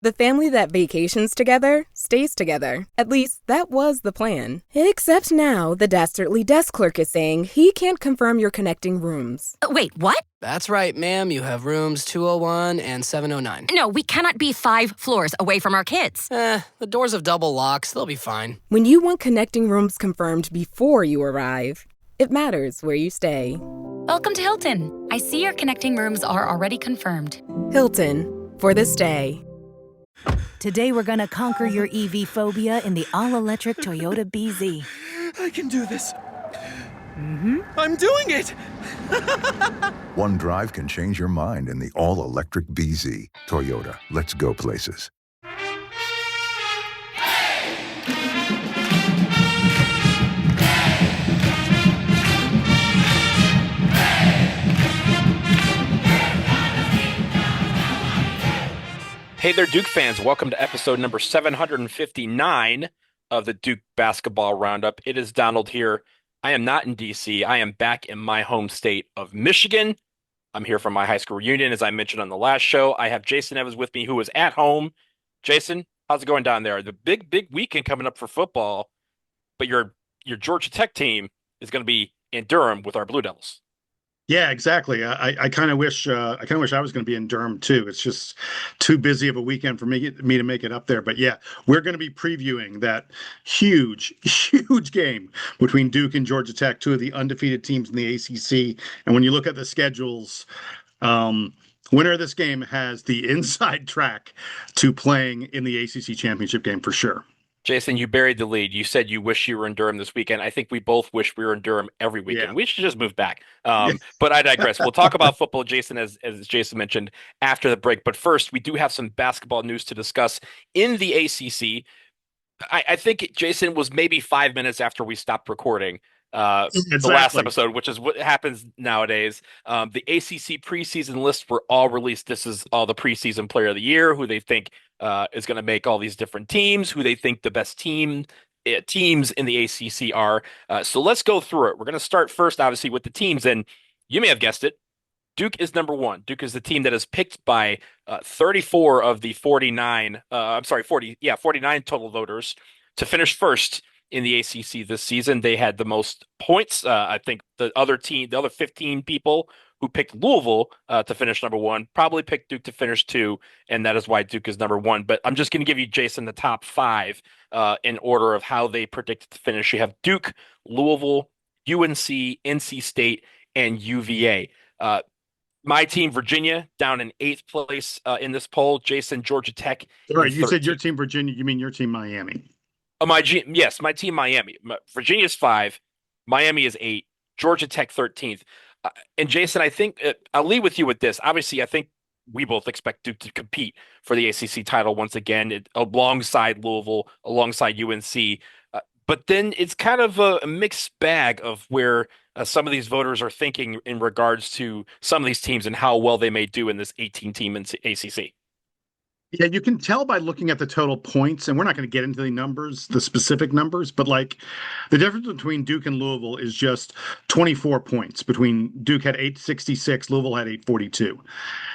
The family that vacations together stays together. At least, that was the plan. Except now, the dastardly desk clerk is saying he can't confirm your connecting rooms. Wait, what? That's right, ma'am. You have rooms 201 and 709. No, we cannot be 5 floors away from our kids. The doors have double locks. They'll be fine. When you want connecting rooms confirmed before you arrive, it matters where you stay. Welcome to Hilton. I see your connecting rooms are already confirmed. Hilton, for the stay. Today we're gonna conquer your EV phobia in the all-electric Toyota BZ. I can do this. I'm doing it! One drive can change your mind in the all-electric BZ. Toyota, let's go places. Hey there, Duke fans. Welcome to episode number 759 of the Duke Basketball Roundup. It is Donald here. I am not in D.C. I am back in my home state of Michigan. I'm here for my high school reunion, as I mentioned on the last show. I have Jason Evans with me, who is at home. Jason, how's it going down there? The big weekend coming up for football, but your Georgia Tech team is going to be in Durham with our Blue Devils. Yeah, exactly. I kind of wish I was going to be in Durham too. It's just too busy of a weekend for me to make it up there. But yeah, we're going to be previewing that huge game between Duke and Georgia Tech, two of the undefeated teams in the ACC. And when you look at the schedules, winner of this game has the inside track to playing in the ACC championship game for sure. Jason, you buried the lead. You said you wish you were in Durham this weekend. I think we both wish we were in Durham every weekend. Yeah. We should just move back. But I digress. We'll talk about football, Jason, as Jason mentioned, after the break. But first, we do have some basketball news to discuss in the ACC. I think, Jason, was maybe 5 minutes after we stopped recording the last episode, which is what happens nowadays. The ACC preseason lists were all released. This is all the preseason player of the year, who they think is going to make all these different teams, who they think the best teams in the ACC are. So let's go through it. We're going to start first, obviously, with the teams. And you may have guessed it. Duke is number one. Duke is the team that is picked by 34 of the 49 total voters to finish first in the ACC this season. They had the most points. I think the other 15 people who picked Louisville to finish number one probably picked Duke to finish two, and that is why Duke is number one. But I'm just going to give you, Jason, the top five in order of how they predicted to finish. You have Duke, Louisville, UNC, NC State, and UVA. My team, Virginia, down in 8th place in this poll. Jason, Georgia Tech. All right, you said your team, Virginia. You mean your team, Miami? My team, Miami. Virginia's 5, Miami is 8, Georgia Tech 13th. And Jason, I think I'll lead with you with this. Obviously, I think we both expect Duke to compete for the ACC title once again, alongside Louisville, alongside UNC. But then it's kind of a mixed bag of where some of these voters are thinking in regards to some of these teams and how well they may do in this 18-team ACC. Yeah, you can tell by looking at the total points, and we're not going to get into the specific numbers, but like the difference between Duke and Louisville is just 24 points. Between Duke had 866, Louisville had 842.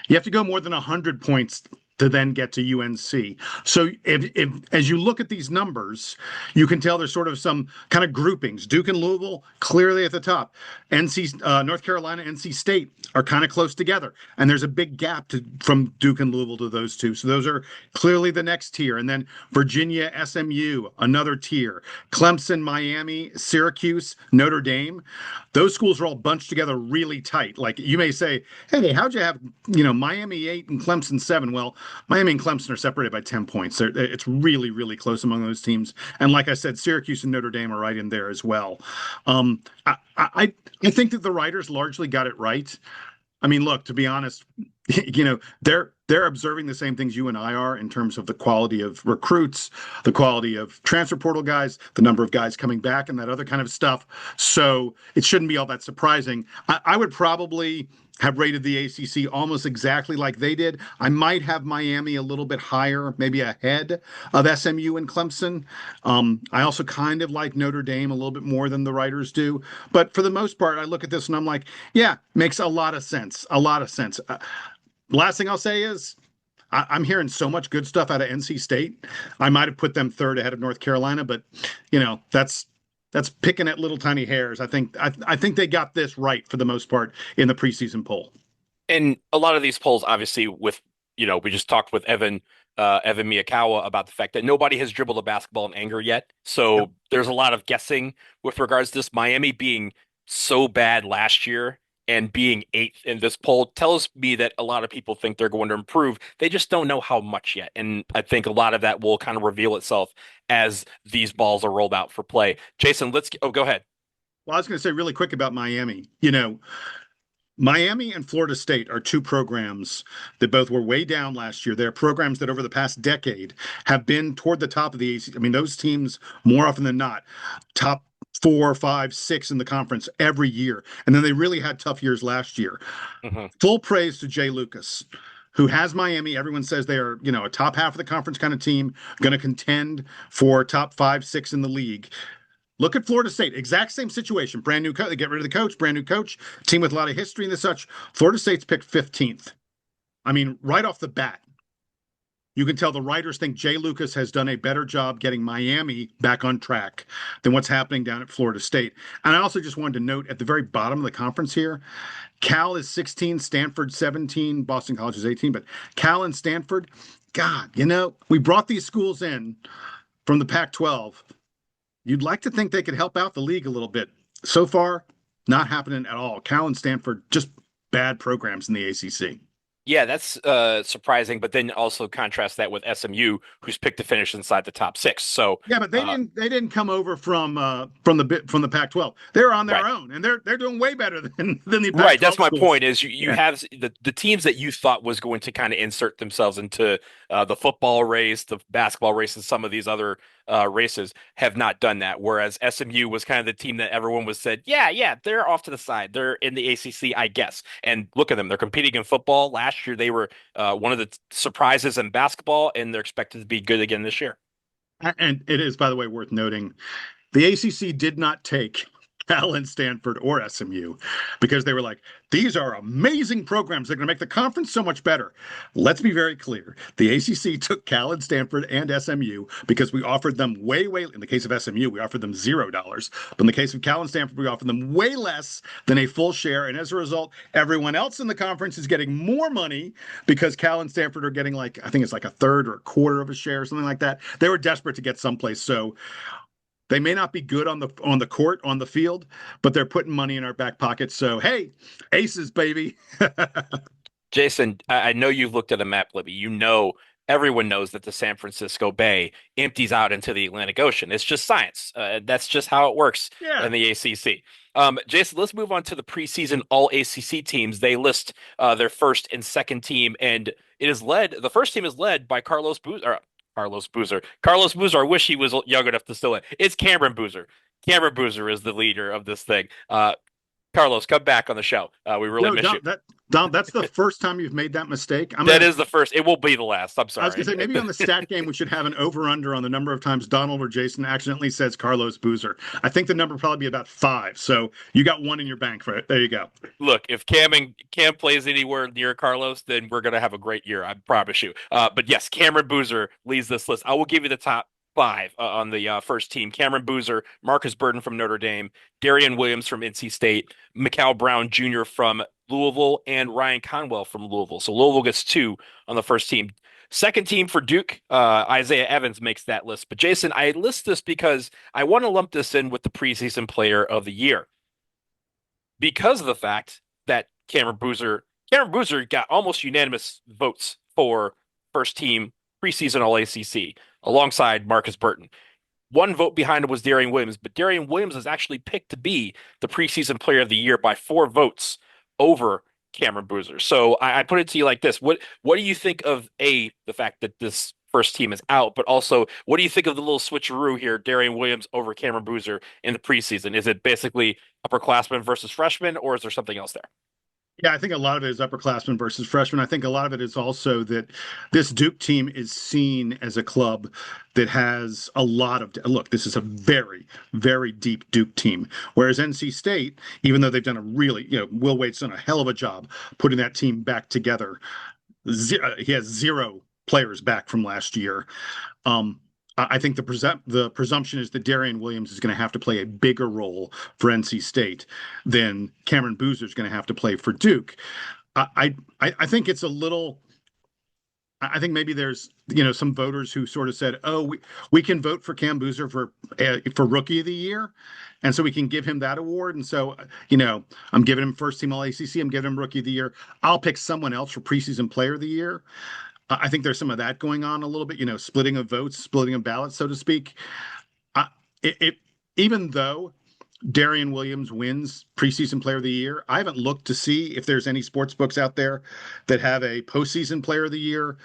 You have to go more than 100 points to then get to UNC. So if as you look at these numbers, you can tell there's sort of some kind of groupings. Duke and Louisville clearly at the top. North Carolina, NC State are kind of close together, and there's a big gap from Duke and Louisville to those two. So those are clearly the next tier. And then Virginia, SMU, another tier. Clemson, Miami, Syracuse, Notre Dame. Those schools are all bunched together really tight. Like you may say, hey, how'd you have Miami 8 and Clemson 7? Well, Miami and Clemson are separated by 10 points. It's really, really close among those teams. And like I said, Syracuse and Notre Dame are right in there as well. I think that the writers largely got it right. I mean, look, to be honest, they're observing the same things you and I are in terms of the quality of recruits, the quality of transfer portal guys, the number of guys coming back, and that other kind of stuff. So it shouldn't be all that surprising. I would probably have rated the ACC almost exactly like they did. I might have Miami a little bit higher, maybe ahead of SMU and Clemson. I also kind of like Notre Dame a little bit more than the writers do. But for the most part, I look at this and I'm like, yeah, makes a lot of sense. A lot of sense. Last thing I'll say is I'm hearing so much good stuff out of NC State. I might have put them third ahead of North Carolina, but that's picking at little tiny hairs. I think they got this right for the most part in the preseason poll. And a lot of these polls, obviously, with we just talked with Evan Miyakawa about the fact that nobody has dribbled a basketball in anger yet. So there's a lot of guessing with regards to this. Miami being so bad last year and being 8th in this poll tells me that a lot of people think they're going to improve. They just don't know how much yet. And I think a lot of that will kind of reveal itself as these balls are rolled out for play. Jason, go ahead. Well, I was going to say really quick about Miami. Miami and Florida State are two programs that both were way down last year. They're programs that over the past decade have been toward the top of the ACC. I mean, those teams more often than not, top 4, 5, 6 in the conference every year. And then they really had tough years last year. Mm-hmm. Full praise to Jay Lucas, who has Miami. Everyone says they are, a top half of the conference kind of team, going to contend for top 5, 6 in the league. Look at Florida State, exact same situation. Brand new coach, they get rid of the coach, brand new coach, team with a lot of history and such. Florida State's picked 15th. I mean, right off the bat, you can tell the writers think Jay Lucas has done a better job getting Miami back on track than what's happening down at Florida State. And I also just wanted to note at the very bottom of the conference here, Cal is 16, Stanford 17, Boston College is 18, but Cal and Stanford, God, we brought these schools in from the Pac-12. You'd like to think they could help out the league a little bit. So far, not happening at all. Cal and Stanford, just bad programs in the ACC. Yeah, that's surprising. But then also contrast that with SMU, who's picked to finish inside the top 6. So yeah, but they didn't come over from the Pac-12. They're on their own, and they're doing way better than the Pac-12 right. That's my schools. point. Is you have the teams that you thought was going to kind of insert themselves into the football race, the basketball race, and some of these other races have not done that. Whereas SMU was kind of the team that everyone was said, yeah, they're off to the side. They're in the ACC, I guess. And look at them. They're competing in football. Last year, they were one of the surprises in basketball, and they're expected to be good again this year. And it is, by the way, worth noting, the ACC did not take Cal and Stanford or SMU because they were like, these are amazing programs. They're going to make the conference so much better. Let's be very clear. The ACC took Cal and Stanford and SMU because we offered them way, in the case of SMU, we offered them $0. But in the case of Cal and Stanford, we offered them way less than a full share. And as a result, everyone else in the conference is getting more money because Cal and Stanford are getting I think it's like a third or a quarter of a share or something like that. They were desperate to get someplace. So they may not be good on the court, on the field, but they're putting money in our back pocket. So, hey, aces, baby. Jason, I know you've looked at a map, Libby. Everyone knows that the San Francisco Bay empties out into the Atlantic Ocean. It's just science. That's just how it works in the ACC. Jason, let's move on to the preseason all ACC teams. They list their first and second team, and the first team is led by Carlos Boozer. Carlos Boozer. I wish he was young enough to still. It's Cameron Boozer. Cameron Boozer is the leader of this thing. Carlos, come back on the show. We really miss you. Dom, that's the first time you've made that mistake. That is the first. It will be the last. I'm sorry. I was going to say, maybe on the stat game, we should have an over-under on the number of times Donald or Jason accidentally says Carlos Boozer. I think the number will probably be about 5. So you got one in your bank for it. There you go. Look, if Cam plays anywhere near Carlos, then we're going to have a great year. I promise you. But yes, Cameron Boozer leads this list. I will give you the top 5 on the first team. Cameron Boozer, Marcus Burton from Notre Dame, Darian Williams from NC State, Mikal Brown Jr. from Louisville, and Ryan Conwell from Louisville. So Louisville gets 2 on the first team. Second team for Duke, Isaiah Evans makes that list. But Jason, I list this because I want to lump this in with the preseason player of the year because of the fact that Cameron Boozer got almost unanimous votes for first team preseason all ACC alongside Marcus Burton. 1 vote behind him was Darian Williams, but Darian Williams is actually picked to be the preseason player of the year by 4 votes over Cameron Boozer. So I put it to you like this. What do you think of the fact that this first team is out, but also what do you think of the little switcheroo here, Darian Williams over Cameron Boozer in the preseason? Is it basically upperclassmen versus freshmen, or is there something else there? Yeah, I think a lot of it is upperclassmen versus freshmen. I think a lot of it is also that this Duke team is seen as a club that has a lot of look. This is a very, very deep Duke team. Whereas NC State, even though they've done a really, Will Wade's done a hell of a job putting that team back together. He has 0 players back from last year. I think the presumption is that Darian Williams is going to have to play a bigger role for NC State than Cameron Boozer is going to have to play for Duke. I think it's a little. I think maybe there's some voters who sort of said, "Oh, we can vote for Cam Boozer for Rookie of the Year, and so we can give him that award." And so I'm giving him first team All ACC. I'm giving him Rookie of the Year. I'll pick someone else for preseason Player of the Year. I think there's some of that going on a little bit, splitting of votes, splitting of ballots, so to speak. Even though Darian Williams wins preseason Player of the Year, I haven't looked to see if there's any sports books out there that have a postseason Player of the Year,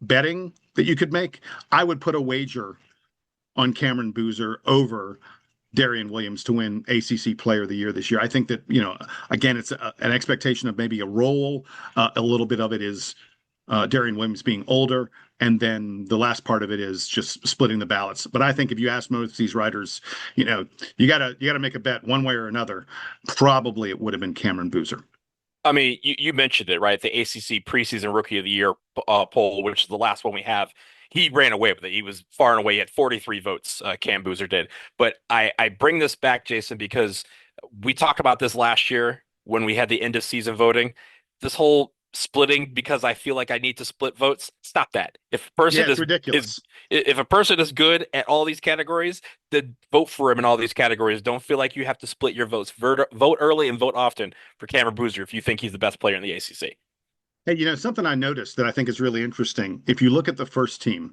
betting that you could make. I would put a wager on Cameron Boozer over Darian Williams to win ACC Player of the Year this year. I think that, again, it's an expectation of maybe a role. A little bit of it is Darian Williams being older, and then the last part of it is just splitting the ballots. But I think if you ask most of these writers, you gotta make a bet one way or another. Probably it would have been Cameron Boozer. I mean, you mentioned it, right? The ACC Preseason Rookie of the Year poll, which is the last one we have, he ran away with it. He was far and away at 43 votes, Cam Boozer did. But I bring this back, Jason, because we talked about this last year when we had the end of season voting. This whole splitting because I feel like I need to split votes. Stop that. If a person is ridiculous, if a person is good at all these categories, then vote for him in all these categories. Don't feel like you have to split your votes. Vote early and vote often for Cameron Boozer if you think he's the best player in the ACC. Hey, something I noticed that I think is really interesting. If you look at the first team,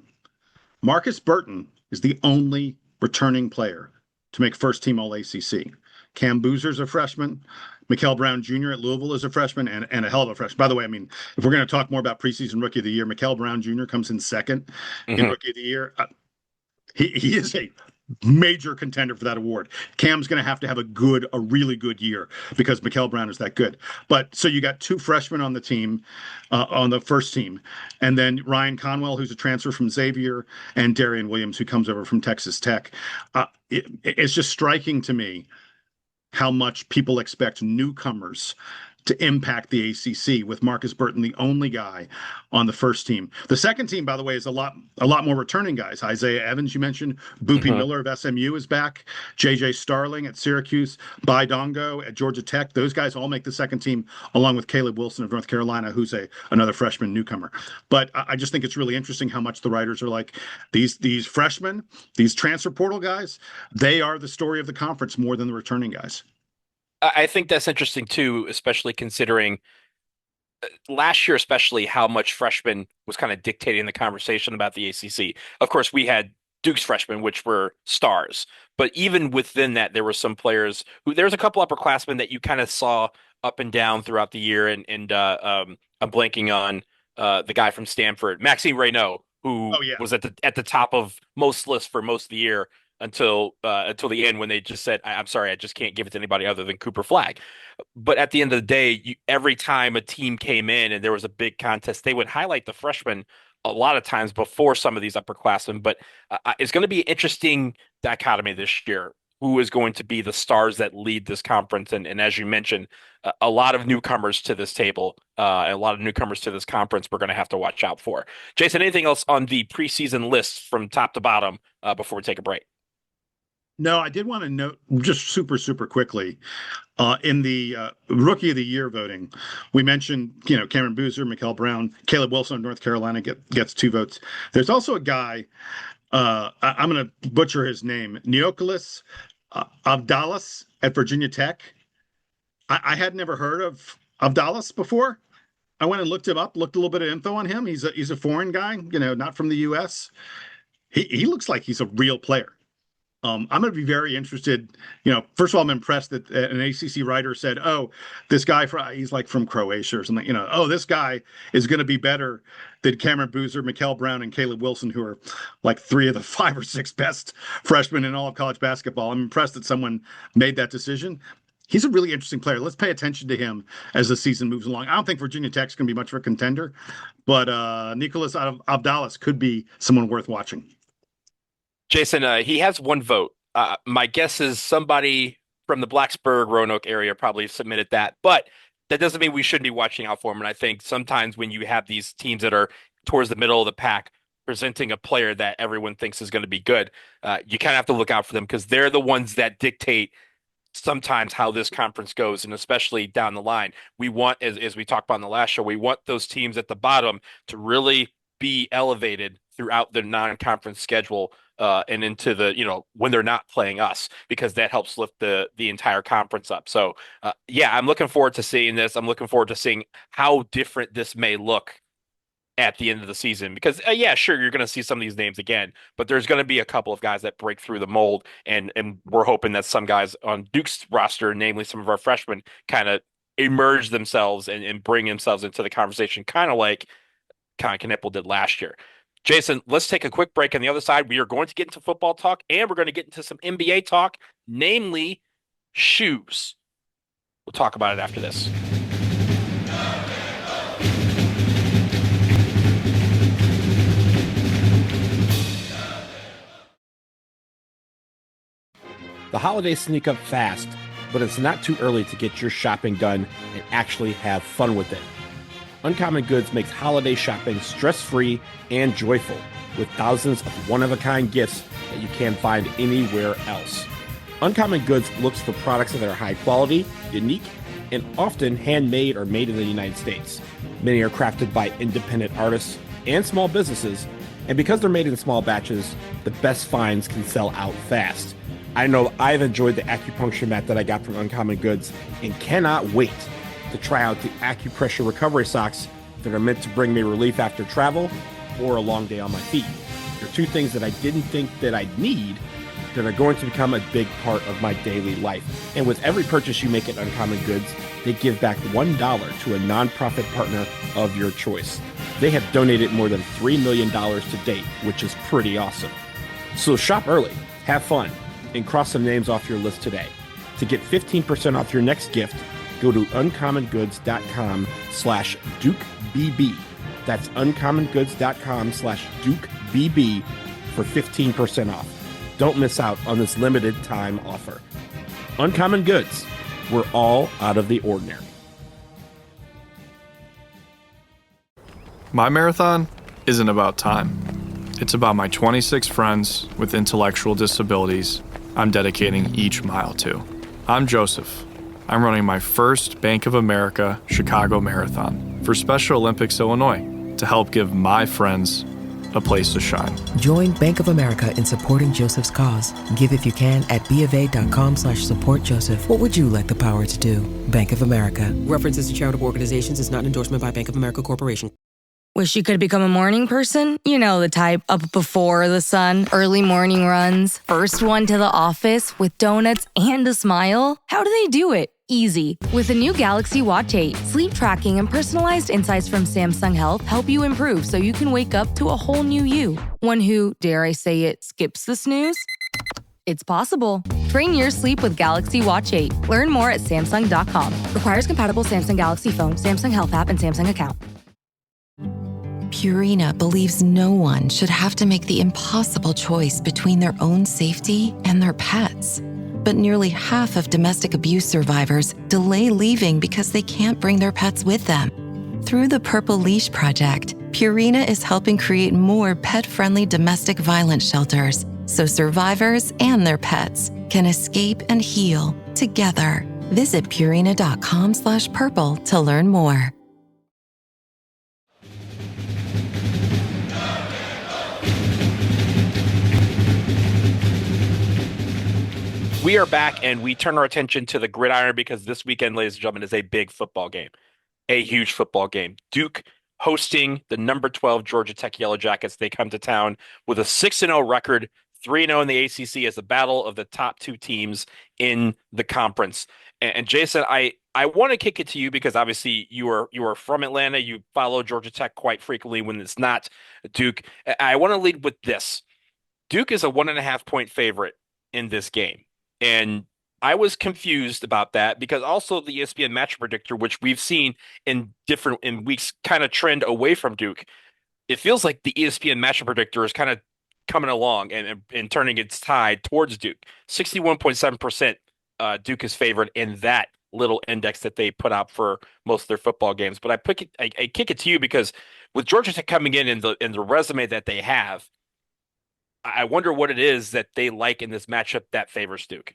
Marcus Burton is the only returning player to make first team All ACC. Cam Boozer's a freshman. Mikel Brown Jr. at Louisville is a freshman and a hell of a freshman. By the way, I mean, if we're going to talk more about preseason Rookie of the Year, Mikel Brown Jr. comes in second in Rookie of the Year. He is a major contender for that award. Cam's going to have a really good year because Mikel Brown is that good. But so you got 2 freshmen on the team, on the first team, and then Ryan Conwell, who's a transfer from Xavier, and Darian Williams, who comes over from Texas Tech. It's just striking to me how much people expect newcomers to impact the ACC, with Marcus Burton the only guy on the first team. The second team, by the way, is a lot more returning guys. Isaiah Evans, you mentioned. Boopy Miller of SMU is back. JJ Starling at Syracuse. Bai Dongo at Georgia Tech. Those guys all make the second team, along with Caleb Wilson of North Carolina, who's another freshman newcomer. But I just think it's really interesting how much the writers are like, these freshmen, these transfer portal guys, they are the story of the conference more than the returning guys. I think that's interesting too, especially considering last year, especially how much freshman was kind of dictating the conversation about the ACC. Of course, we had Duke's freshmen, which were stars, but even within that, there were some players there's a couple upperclassmen that you kind of saw up and down throughout the year. And I'm blanking on the guy from Stanford, Maxime Reynaud, who was at the top of most lists for most of the year. Until the end, when they just said, "I'm sorry, I just can't give it to anybody other than Cooper Flagg." But at the end of the day, every time a team came in and there was a big contest, they would highlight the freshmen a lot of times before some of these upperclassmen. But it's going to be an interesting dichotomy this year. Who is going to be the stars that lead this conference? And as you mentioned, a lot of newcomers to this table, and a lot of newcomers to this conference we're going to have to watch out for. Jason, anything else on the preseason list from top to bottom before we take a break? No, I did want to note just super, super quickly in the Rookie of the Year voting, we mentioned, Cameron Boozer, Mikel Brown, Caleb Wilson of North Carolina gets 2 votes. There's also a guy, I'm going to butcher his name, Neocolis Abdallas at Virginia Tech. I had never heard of Abdallas before. I went and looked him up, looked a little bit of info on him. He's a foreign guy, not from the U.S. He looks like he's a real player. I'm going to be very interested. First of all, I'm impressed that an ACC writer said, "Oh, this guy he's like from Croatia or something." Oh, this guy is going to be better than Cameron Boozer, Mikel Brown, and Caleb Wilson, who are like 3 of the 5 or 6 best freshmen in all of college basketball. I'm impressed that someone made that decision. He's a really interesting player. Let's pay attention to him as the season moves along. I don't think Virginia Tech's going to be much of a contender, but Nicholas Abdallas could be someone worth watching. Jason, he has 1 vote. My guess is somebody from the Blacksburg, Roanoke area probably submitted that. But that doesn't mean we shouldn't be watching out for them. And I think sometimes when you have these teams that are towards the middle of the pack presenting a player that everyone thinks is going to be good, you kind of have to look out for them because they're the ones that dictate sometimes how this conference goes, and especially down the line. We want, as we talked about in the last show, we want those teams at the bottom to really be elevated throughout the non-conference schedule and into the, when they're not playing us, because that helps lift the entire conference up. So yeah, I'm looking forward to seeing this. I'm looking forward to seeing how different this may look at the end of the season, because yeah, sure, you're going to see some of these names again, but there's going to be a couple of guys that break through the mold, and we're hoping that some guys on Duke's roster, namely some of our freshmen, kind of emerge themselves and bring themselves into the conversation, kind of like Con Knippel did last year. Jason, let's take a quick break. On the other side, we are going to get into football talk, and we're going to get into some NBA talk, namely shoes. We'll talk about it after this. The holidays sneak up fast, but it's not too early to get your shopping done and actually have fun with it. Uncommon Goods makes holiday shopping stress-free and joyful, with thousands of one-of-a-kind gifts that you can't find anywhere else. Uncommon Goods looks for products that are high quality, unique, and often handmade or made in the United States. Many are crafted by independent artists and small businesses, and because they're made in small batches, the best finds can sell out fast. I know I've enjoyed the acupuncture mat that I got from Uncommon Goods and cannot wait to try out the acupressure recovery socks that are meant to bring me relief after travel or a long day on my feet. They're two things that I didn't think that I'd need that are going to become a big part of my daily life. And with every purchase you make at Uncommon Goods, they give back $1 to a nonprofit partner of your choice. They have donated more than $3 million to date, which is pretty awesome. So shop early, have fun, and cross some names off your list today. To get 15% off your next gift, go to uncommongoods.com/DukeBB. That's uncommongoods.com/DukeBB for 15% off. Don't miss out on this limited time offer. Uncommon Goods, we're all out of the ordinary. My marathon isn't about time. It's about my 26 friends with intellectual disabilities I'm dedicating each mile to. I'm Joseph. I'm running my first Bank of America Chicago Marathon for Special Olympics Illinois to help give my friends a place to shine. Join Bank of America in supporting Joseph's cause. Give if you can at BofA.com/supportjoseph. What would you like the power to do? Bank of America. References to charitable organizations is not an endorsement by Bank of America Corporation. Wish you could become a morning person? You know the type, up before the sun, early morning runs, first one to the office with donuts and a smile. How do they do it? Easy. With the new Galaxy Watch 8, sleep tracking and personalized insights from Samsung Health help you improve so you can wake up to a whole new you. One who, dare I say it, skips the snooze? It's possible. Train your sleep with Galaxy Watch 8. Learn more at Samsung.com. Requires compatible Samsung Galaxy phone, Samsung Health app, and Samsung account. Purina believes no one should have to make the impossible choice between their own safety and their pets. But nearly half of domestic abuse survivors delay leaving because they can't bring their pets with them. Through the Purple Leash Project, Purina is helping create more pet-friendly domestic violence shelters so survivors and their pets can escape and heal together. Visit Purina.com/purple to learn more. We are back, and we turn our attention to the gridiron because this weekend, ladies and gentlemen, is a big football game, a huge football game. Duke hosting the number 12 Georgia Tech Yellow Jackets. They come to town with a 6-0 record, 3-0 in the ACC as a battle of the top two teams in the conference. And Jason, I want to kick it to you because obviously you are from Atlanta. You follow Georgia Tech quite frequently when it's not Duke. I want to lead with this. Duke is a 1.5-point favorite in this game. And I was confused about that because also the ESPN match predictor, which we've seen in weeks, kind of trend away from Duke. It feels like the ESPN match predictor is kind of coming along and turning its tide towards Duke. 61.7% Duke is favored in that little index that they put out for most of their football games. But I kick it to you because with Georgia Tech coming in the resume that they have, I wonder what it is that they like in this matchup that favors Duke.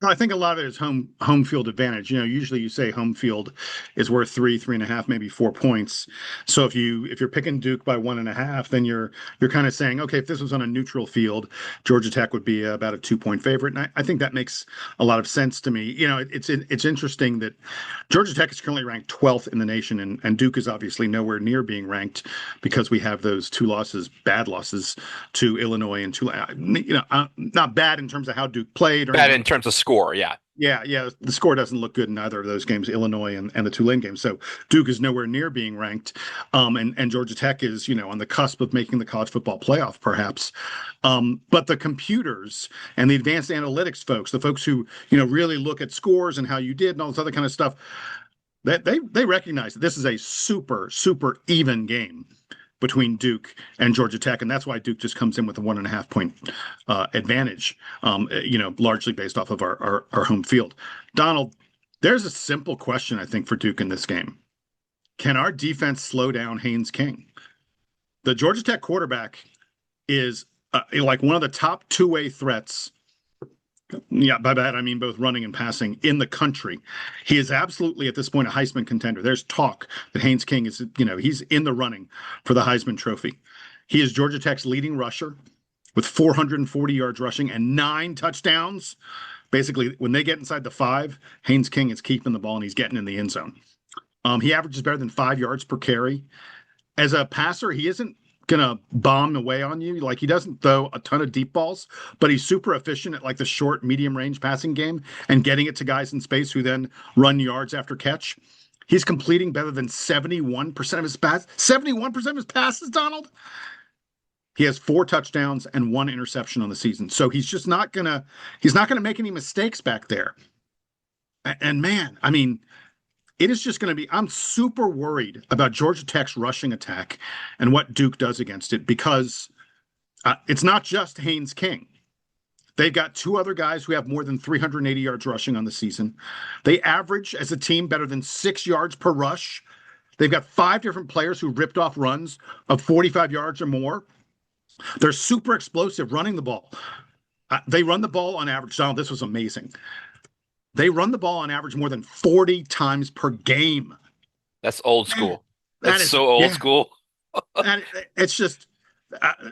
I think a lot of it is home field advantage. Usually you say home field is worth 3.5, maybe 4 points. So if you're picking Duke by 1.5, then you're kind of saying, okay, if this was on a neutral field, Georgia Tech would be about a 2-point favorite. And I think that makes a lot of sense to me. It's interesting that Georgia Tech is currently ranked 12th in the nation, and Duke is obviously nowhere near being ranked because we have those bad losses to Illinois and Tulane. Not bad in terms of how Duke played, or bad in terms of score. Yeah. The score doesn't look good in either of those games, Illinois and the Tulane game. So Duke is nowhere near being ranked, and Georgia Tech is on the cusp of making the college football playoff, perhaps. But the computers and the advanced analytics folks, the folks who really look at scores and how you did and all this other kind of stuff, they recognize that this is a super even game between Duke and Georgia Tech, and that's why Duke just comes in with a 1.5 point advantage, largely based off of our home field. Donald, there's a simple question, I think, for Duke in this game. Can our defense slow down Haynes King? The Georgia Tech quarterback is like one of the top two-way threats. Yeah, by that I mean both running and passing in the country. He is absolutely at this point a Heisman contender. There's talk that Haynes King is, he's in the running for the Heisman Trophy. He is Georgia Tech's leading rusher with 440 yards rushing and 9 touchdowns. Basically, when they get inside the 5, Haynes King is keeping the ball and he's getting in the end zone. He averages better than 5 yards per carry. As a passer, he isn't gonna bomb away on you. Like, he doesn't throw a ton of deep balls, but he's super efficient at like the short, medium range passing game and getting it to guys in space who then run yards after catch. He's completing better than 71% of his passes. 71% of his passes, Donald. He has 4 touchdowns and 1 interception on the season. So he's not gonna make any mistakes back there. And man, I mean, it is just going to be, I'm super worried about Georgia Tech's rushing attack and what Duke does against it, because it's not just Haynes King. They've got 2 other guys who have more than 380 yards rushing on the season. They average as a team better than 6 yards per rush. They've got 5 different players who ripped off runs of 45 yards or more. They're super explosive running the ball. They run the ball on average. Donald, this was amazing. They run the ball on average more than 40 times per game. That's old school. That's so old school. And it's just,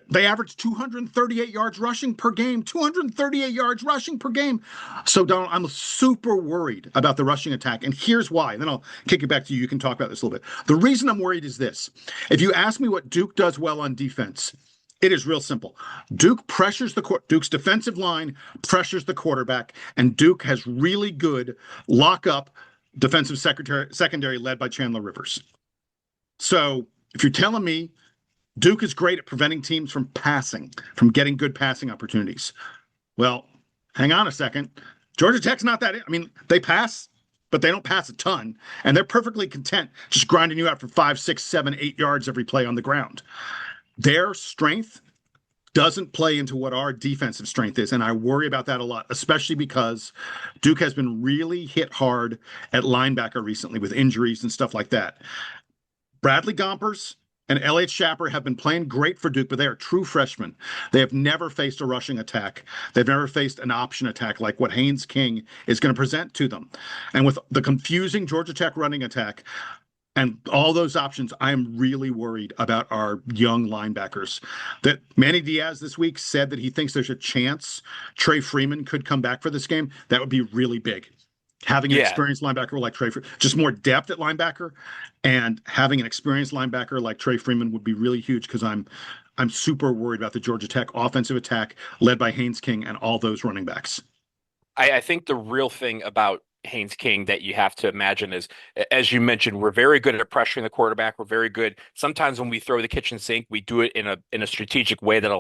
they average 238 yards rushing per game. 238 yards rushing per game. So, Donald, I'm super worried about the rushing attack. And here's why. And then I'll kick it back to you. You can talk about this a little bit. The reason I'm worried is this. If you ask me what Duke does well on defense, it is real simple. Duke's defensive line pressures the quarterback, and Duke has really good lock-up defensive secondary led by Chandler Rivers. So if you're telling me Duke is great at preventing teams from getting good passing opportunities, well, hang on a second. Georgia Tech's not that. I mean, they pass, but they don't pass a ton, and they're perfectly content just grinding you out for 5, 6, 7, 8 yards every play on the ground. Their strength doesn't play into what our defensive strength is, and I worry about that a lot, especially because Duke has been really hit hard at linebacker recently with injuries and stuff like that. Bradley Gompers and Elliott Shapper have been playing great for Duke, but they are true freshmen. They have never faced a rushing attack. They've never faced an option attack like what Haynes King is going to present to them. And with the confusing Georgia Tech running attack, and all those options, I'm really worried about our young linebackers. That Manny Diaz this week said that he thinks there's a chance Trey Freeman could come back for this game. That would be really big. Having an experienced linebacker like Trey Freeman, just more depth at linebacker, and having an experienced linebacker like Trey Freeman would be really huge, because I'm super worried about the Georgia Tech offensive attack led by Haynes King and all those running backs. I think the real thing about Haynes King that you have to imagine is, as you mentioned, we're very good at pressuring the quarterback. We're very good. Sometimes when we throw the kitchen sink, we do it in a strategic way that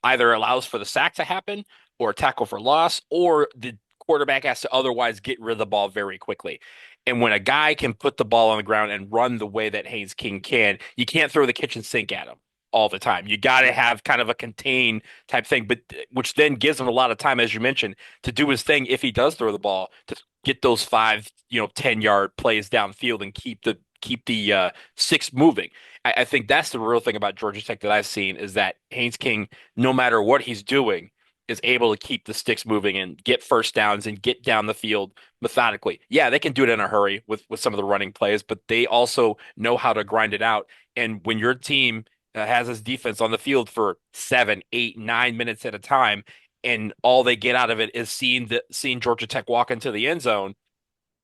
either allows for the sack to happen, or a tackle for loss, or the quarterback has to otherwise get rid of the ball very quickly. And when a guy can put the ball on the ground and run the way that Haynes King can, you can't throw the kitchen sink at him all the time. You got to have kind of a contain type thing, but which then gives him a lot of time, as you mentioned, to do his thing if he does throw the ball, to get those 5, 10-yard plays downfield and keep the six moving. I think that's the real thing about Georgia Tech that I've seen is that Haynes King, no matter what he's doing, is able to keep the sticks moving and get first downs and get down the field methodically. Yeah, they can do it in a hurry with some of the running plays, but they also know how to grind it out. And when your team has his defense on the field for 7, 8, 9 minutes at a time, and all they get out of it is seeing Georgia Tech walk into the end zone,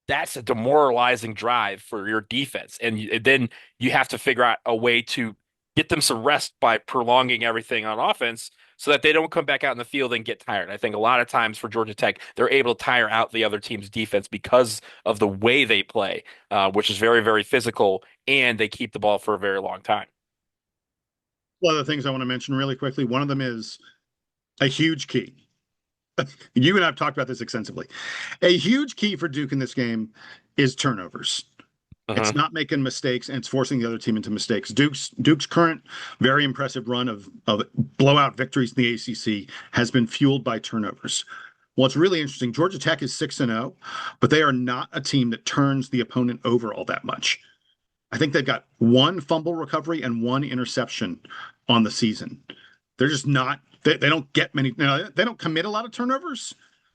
that's a demoralizing drive for your defense. And then you have to figure out a way to get them some rest by prolonging everything on offense so that they don't come back out in the field and get tired. I think a lot of times for Georgia Tech, they're able to tire out the other team's defense because of the way they play, which is very, very physical, and they keep the ball for a very long time. One of the things I want to mention really quickly, one of them is a huge key. You and I have talked about this extensively. A huge key for Duke in this game is turnovers. It's not making mistakes, and it's forcing the other team into mistakes. Duke's current very impressive run of blowout victories in the ACC has been fueled by turnovers. Well, it's really interesting. Georgia Tech is 6-0, but they are not a team that turns the opponent over all that much. I think they've got one fumble recovery and one interception on the season. They're just not. They don't get many. They don't commit a lot of turnovers,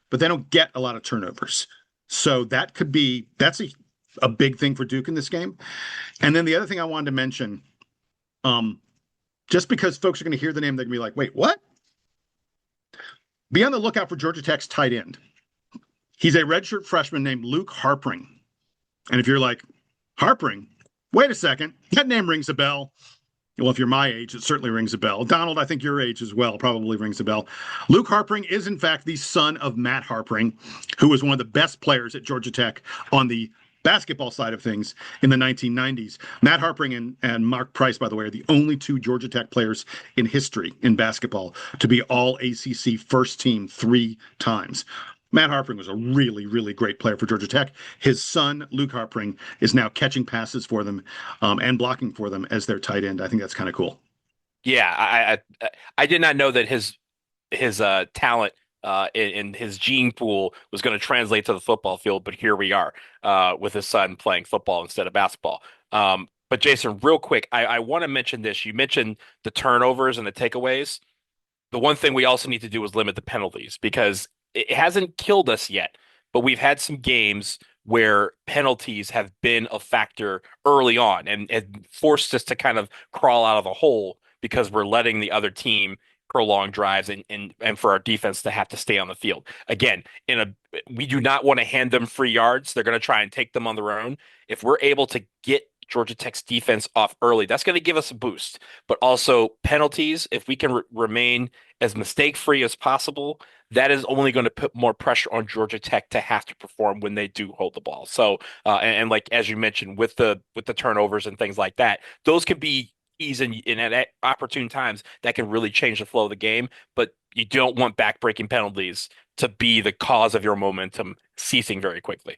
but they don't get a lot of turnovers. So that's a big thing for Duke in this game. And then the other thing I wanted to mention, just because folks are going to hear the name, they're going to be like, wait, what? Be on the lookout for Georgia Tech's tight end. He's a redshirt freshman named Luke Harpring. And if you're like, Harpring? Wait a second. That name rings a bell. Well, if you're my age, it certainly rings a bell. Donald, I think your age as well probably rings a bell. Luke Harpring is, in fact, the son of Matt Harpring, who was one of the best players at Georgia Tech on the basketball side of things in the 1990s. Matt Harpring and Mark Price, by the way, are the only two Georgia Tech players in history in basketball to be all ACC first team 3 times. Matt Harpring was a really, really great player for Georgia Tech. His son, Luke Harpring, is now catching passes for them and blocking for them as their tight end. I think that's kind of cool. Yeah, I did not know that his talent in his gene pool was going to translate to the football field, but here we are with his son playing football instead of basketball. But Jason, real quick, I want to mention this. You mentioned the turnovers and the takeaways. The one thing we also need to do is limit the penalties because it hasn't killed us yet, but we've had some games where penalties have been a factor early on and forced us to kind of crawl out of the hole because we're letting the other team prolong drives and for our defense to have to stay on the field. Again, we do not want to hand them free yards. They're going to try and take them on their own. If we're able to get Georgia Tech's defense off early, that's going to give us a boost. But also penalties, if we can remain as mistake-free as possible, that is only going to put more pressure on Georgia Tech to have to perform when they do hold the ball. So, and like as you mentioned, with the turnovers and things like that, those could be keys in at opportune times that can really change the flow of the game. But you don't want back-breaking penalties to be the cause of your momentum ceasing very quickly.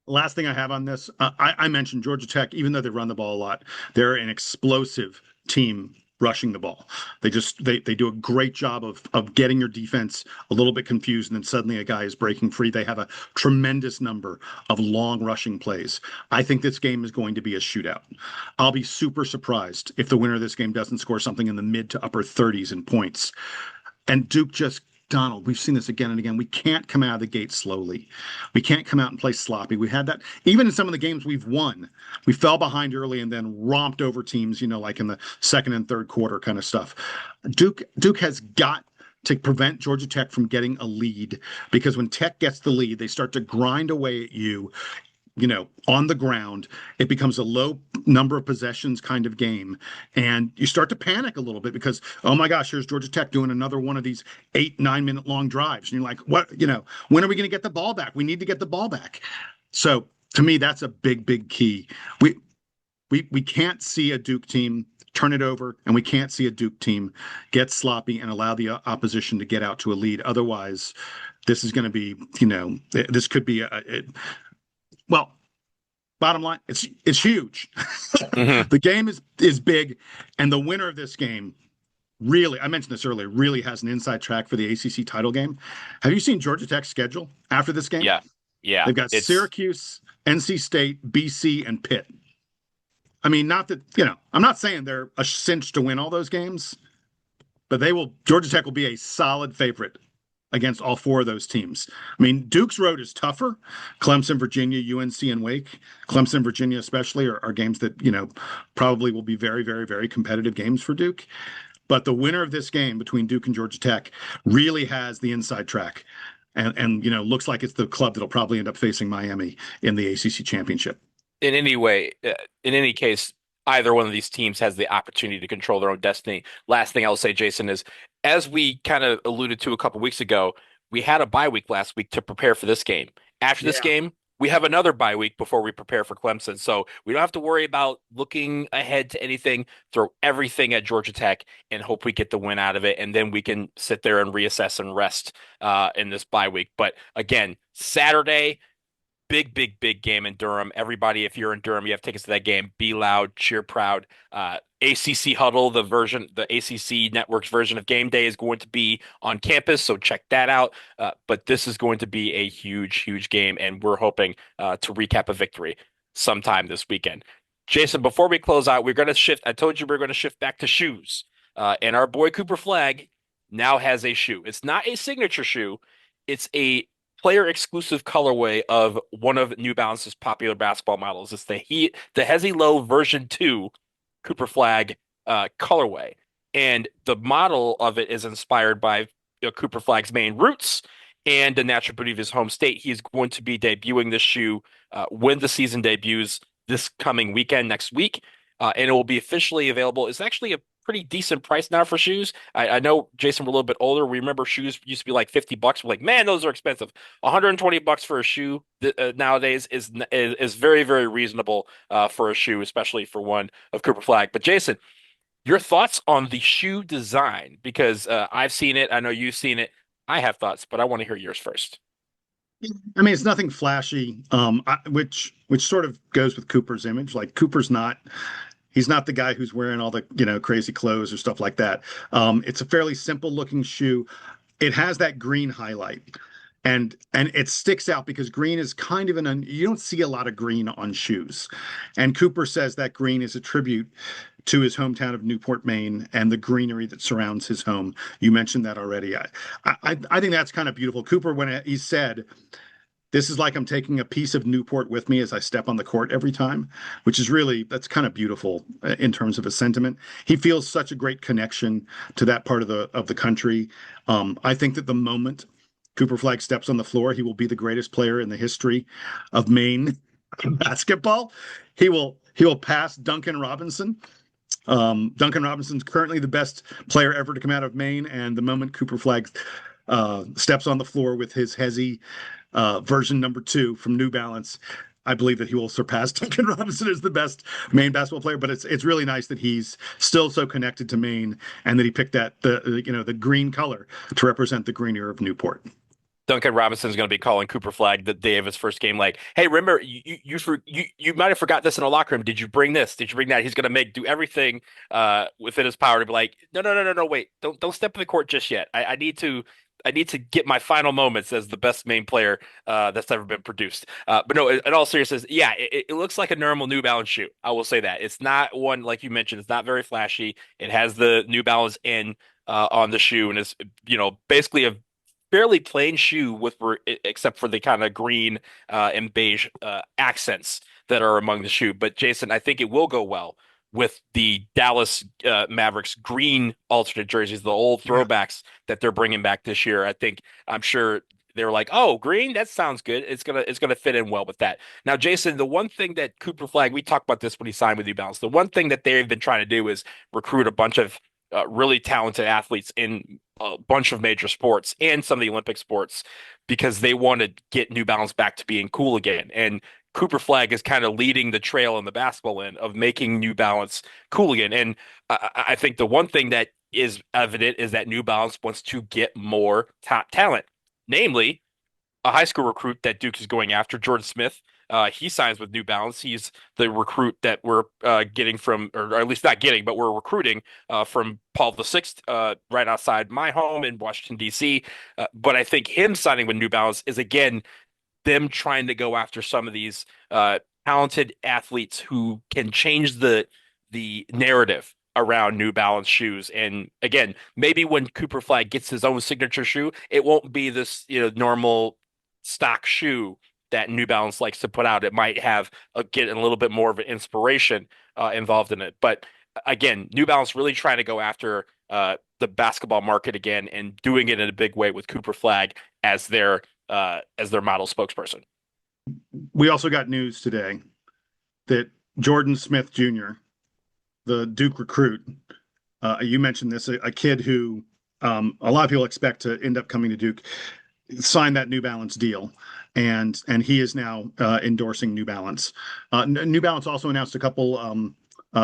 Last thing I have on this, I mentioned Georgia Tech, even though they run the ball a lot, they're an explosive team rushing the ball. They do a great job of getting your defense a little bit confused, and then suddenly a guy is breaking free. They have a tremendous number of long rushing plays. I think this game is going to be a shootout. I'll be super surprised if the winner of this game doesn't score something in the mid to upper 30s in points. And Duke Donald, we've seen this again and again. We can't come out of the gate slowly. We can't come out and play sloppy. We had that even in some of the games we've won. We fell behind early and then romped over teams, like in the second and third quarter kind of stuff. Duke has got to prevent Georgia Tech from getting a lead, because when Tech gets the lead, they start to grind away at you. On the ground, it becomes a low number of possessions kind of game. And you start to panic a little bit because, oh my gosh, here's Georgia Tech doing another one of these 8-9 minute long drives. And you're like, what, when are we going to get the ball back? We need to get the ball back. So to me, that's a big, big key. We can't see a Duke team turn it over, and we can't see a Duke team get sloppy and allow the opposition to get out to a lead. Otherwise, this is going to be, this could be well, bottom line, it's huge. Mm-hmm. The game is big, and the winner of this game really, I mentioned this earlier, really has an inside track for the ACC title game. Have you seen Georgia Tech's schedule after this game? Yeah, Yeah, They've got Syracuse, NC State, BC, and Pitt. I mean, not that, I'm not saying they're a cinch to win all those games, but Georgia Tech will be a solid favorite against all four of those teams. I mean, Duke's road is tougher. Clemson, Virginia, UNC, and Wake. Clemson, Virginia especially are games that, probably will be very, very, very competitive games for Duke. But the winner of this game between Duke and Georgia Tech really has the inside track. And looks like it's the club that'll probably end up facing Miami in the ACC championship. In any case, either one of these teams has the opportunity to control their own destiny. Last thing I'll say, Jason, is as we kind of alluded to a couple weeks ago, we had a bye week last week to prepare for this game. After this game, we have another bye week before we prepare for Clemson. So we don't have to worry about looking ahead to anything. Throw everything at Georgia Tech and hope we get the win out of it. And then we can sit there and reassess and rest in this bye week. But again, Saturday, big, big, big game in Durham. Everybody, if you're in Durham, you have tickets to that game. Be loud, cheer proud. ACC Huddle, the ACC Network's version of Game Day is going to be on campus, so check that out. But this is going to be a huge, huge game, and we're hoping to recap a victory sometime this weekend. Jason, before we close out, we're going to shift. I told you we're going to shift back to shoes, and our boy Cooper Flagg now has a shoe. It's not a signature shoe. It's a player exclusive colorway of one of New Balance's popular basketball models. It's the Hezzy Low version 2 Cooper Flagg colorway. And the model of it is inspired by Cooper Flagg's main roots and the natural beauty of his home state. He's going to be debuting this shoe when the season debuts this coming weekend, next week. And it will be officially available. It's actually a pretty decent price now for shoes. I know, Jason, we're a little bit older. We remember shoes used to be like $50. We're like, man, those are expensive. $120 for a shoe nowadays is very, very reasonable for a shoe, especially for one of Cooper Flagg. But Jason, your thoughts on the shoe design? Because I've seen it. I know you've seen it. I have thoughts, but I want to hear yours first. I mean, it's nothing flashy, which sort of goes with Cooper's image. Like he's not the guy who's wearing all the, crazy clothes or stuff like that. It's a fairly simple looking shoe. It has that green highlight and it sticks out because green is kind of you don't see a lot of green on shoes. And Cooper says that green is a tribute to his hometown of Newport, Maine, and the greenery that surrounds his home. You mentioned that already. I think that's kind of beautiful. Cooper, when he said, "This is like I'm taking a piece of Newport with me as I step on the court every time," which is that's kind of beautiful in terms of a sentiment. He feels such a great connection to that part of the country. I think that the moment Cooper Flagg steps on the floor, he will be the greatest player in the history of Maine basketball. He will pass Duncan Robinson. Duncan Robinson's currently the best player ever to come out of Maine, and the moment Cooper Flagg steps on the floor with his Hezzy version number 2 from New Balance, I believe that he will surpass Duncan Robinson as the best Maine basketball player. But it's really nice that he's still so connected to Maine and that he picked the green color to represent the greenery of Newport. Duncan Robinson's going to be calling Cooper Flagg the day of his first game, like, "Hey, remember you might have forgot this in a locker room. Did you bring this? Did you bring that?" He's going to do everything within his power to be like, "No, wait, don't step in the court just yet. I need to get my final moments as the best Maine player that's ever been produced." But no, in all seriousness, yeah, it looks like a normal New Balance shoe. I will say that it's not one, like you mentioned. It's not very flashy. It has the New Balance N on the shoe, and it's basically a fairly plain shoe except for the kind of green and beige accents that are among the shoe. But Jason, I think it will go well with the Dallas Mavericks green alternate jerseys, the old throwbacks that they're bringing back this year. I'm sure they were like, "Oh, green, that sounds good. It's gonna fit in well with that." Now, Jason, the one thing that Cooper Flagg, we talked about this when he signed with New Balance. The one thing that they've been trying to do is recruit a bunch of really talented athletes in a bunch of major sports and some of the Olympic sports because they want to get New Balance back to being cool again. And Cooper Flagg is kind of leading the trail in the basketball end of making New Balance cool again. And I think the one thing that is evident is that New Balance wants to get more top talent, namely a high school recruit that Duke is going after, Jordan Smith. He signs with New Balance. He's the recruit that we're getting from, or at least not getting, but we're recruiting from Paul VI, right outside my home in Washington, D.C. But I think him signing with New Balance is, again, them trying to go after some of these talented athletes who can change the narrative around New Balance shoes. And again, maybe when Cooper Flag gets his own signature shoe, it won't be this normal stock shoe that New Balance likes to put out. It might have get a little bit more of an inspiration involved in it. But again, New Balance really trying to go after the basketball market again and doing it in a big way with Cooper Flag as their model spokesperson. We also got news today that Jordan Smith Jr., the Duke recruit, you mentioned this, a kid who a lot of people expect to end up coming to Duke, signed that New Balance deal, and he is now endorsing New Balance. New Balance also announced a couple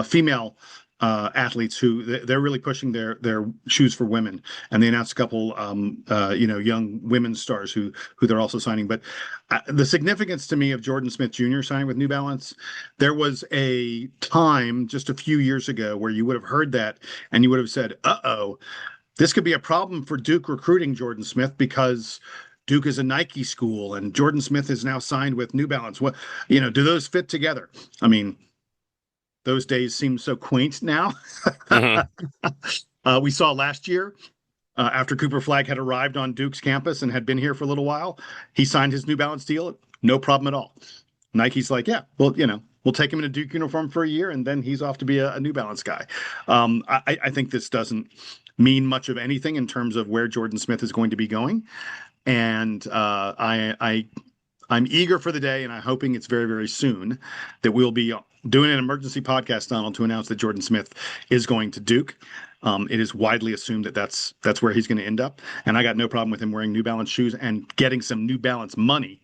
female athletes who they're really pushing their shoes for women, and they announced a couple young women's stars who they're also signing. But the significance to me of Jordan Smith Jr. signing with New Balance, there was a time just a few years ago where you would have heard that and you would have said, uh-oh, this could be a problem for Duke recruiting Jordan Smith because Duke is a Nike school and Jordan Smith is now signed with New Balance. What, do those fit together? I mean, those days seem so quaint now. We saw last year, after Cooper Flag had arrived on Duke's campus and had been here for a little while, he signed his New Balance deal. No problem at all. Nike's like, yeah, well, we'll take him in a Duke uniform for a year, and then he's off to be a New Balance guy. I think this doesn't mean much of anything in terms of where Jordan Smith is going to be going. And I'm eager for the day, and I'm hoping it's very, very soon that we'll be doing an emergency podcast, Donald, to announce that Jordan Smith is going to Duke. It is widely assumed that that's where he's going to end up, and I got no problem with him wearing New Balance shoes and getting some New Balance money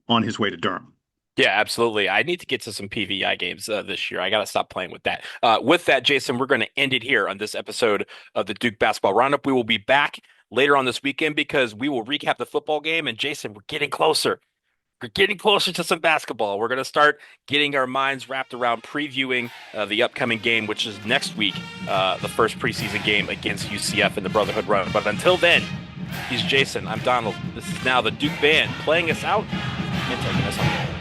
on his way to Durham. Yeah, absolutely. I need to get to some PVI games this year. I got to stop playing with that. With that, Jason, we're going to end it here on this episode of the Duke Basketball Roundup. We will be back later on this weekend because we will recap the football game. And Jason, we're getting closer. We're getting closer to some basketball. We're going to start getting our minds wrapped around previewing the upcoming game, which is next week, the first preseason game against UCF in the Brotherhood Run. But until then, he's Jason. I'm Donald. This is now the Duke Band playing us out and taking us home.